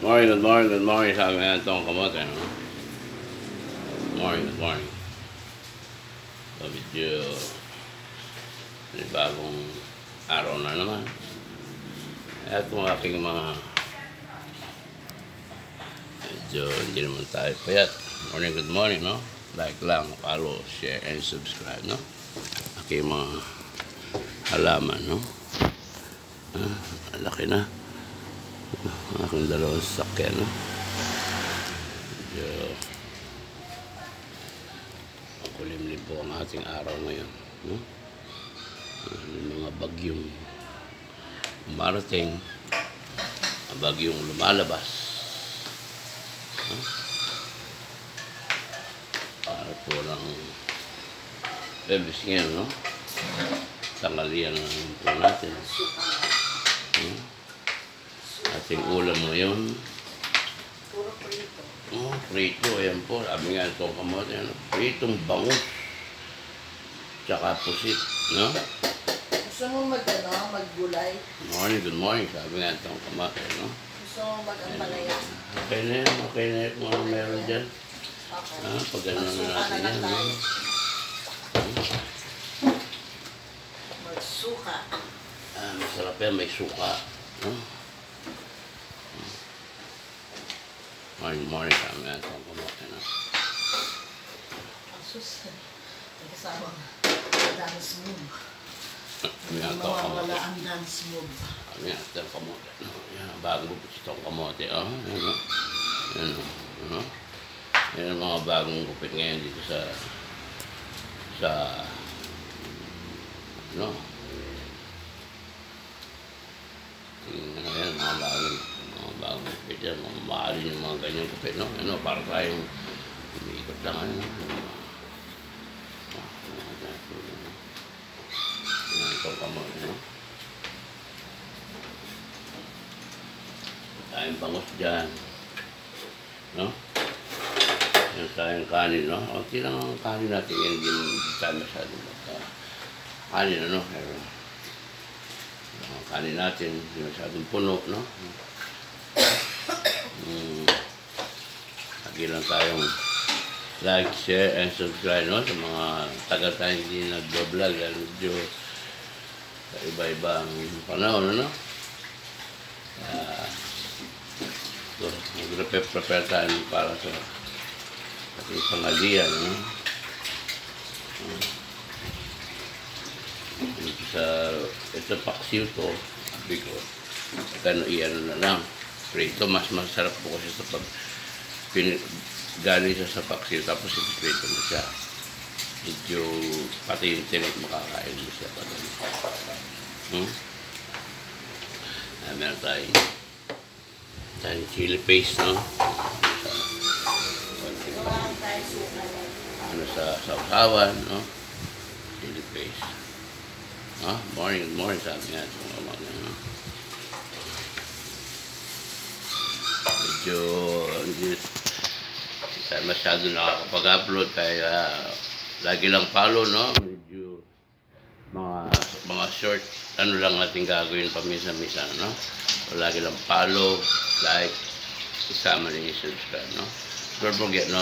Good morning, sabi nga itong kamote, no? Good morning. So, medyo may bagong araw na naman. At kung aking mga medyo hindi naman tayo payat. Good morning, no? Like lang, follow, share, and subscribe, no? Aking mga halaman, no? Laki na. Aking dalawang sakyan, no? Medyo makulimlim po ang ating araw ngayon, no? May mga bagyong umarating, bagyong lumalabas, no? Para po ng bebis ngayon, no? Tanghalian naman po natin, no? Ating ulam ngayon, puro prito. Prito, ayan po. Sabi nga itong kamote, ano? Pritong bangus, tsaka pusit, no? Gusto mo maggulay? Good morning, sabi nga itong kamote, no? Gusto mo mag-ampalaya? Okay na yan, kung ano meron dyan. Okay. Pag ano na natin yan, no? Magsuka. Masarap yan, may suka, no? Morning, sabi nga itong kamote, no? Asus, may kasama dance move. Sabi nga itong kamote. Mawawala ang dance move. Sabi nga itong kamote, no? Yan, bagong gupit itong kamote, oh. Yan, no? Yan, no? Yan ang mga bagong gupit ngayon dito sa ano? Tingnan na yan, mga bagong gupit yan, mga mahalin yung mga ganyang gupit, no? Ano, para tayong umiikot lang, ano? Yan itong kamote, no? Tayong bangus dyan, no? Yan tayong kanin, no? Kunti lang ang kanin natin, hindi tayo masyadong kanin, ano? Pero ang kanin natin, hindi masyadong puno, no? Lagi lang tayong like, share, and subscribe, no? Sa mga tagal tayo hindi nag-vlog, medyo sa iba-ibang panahon, no? So, mag-prepare tayo para sa ating pangalian, no? Ito paksiw to, sabi ko, kano iyan na lang. Prito, mas masarap po kasi sa pag galing siya sa paksiw, tapos ipiprito mo siya. Medyo pati yung tinik makakain mo siya pa doon. Meron tayong chili paste, no? Ano sa sausawan, no? Chili paste. Good morning, sabi nga itong kamote, no? Medyo hindi tayo masyado nakakapag-upload, kaya lagi lang follow, no? Medyo mga short, ano lang natin gagawin paminsan-minsan, no? So, lagi lang follow, like, isama rin yung subscribe, no? Don't forget, no?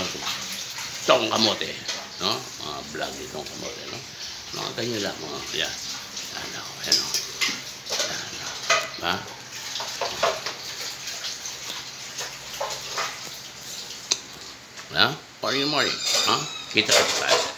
Itong kamote, no? Mga vlog itong kamote, no? Mga ganyan lang, mga, yan. Ano, ano. Ha? Morning. Ha? Kita tayo.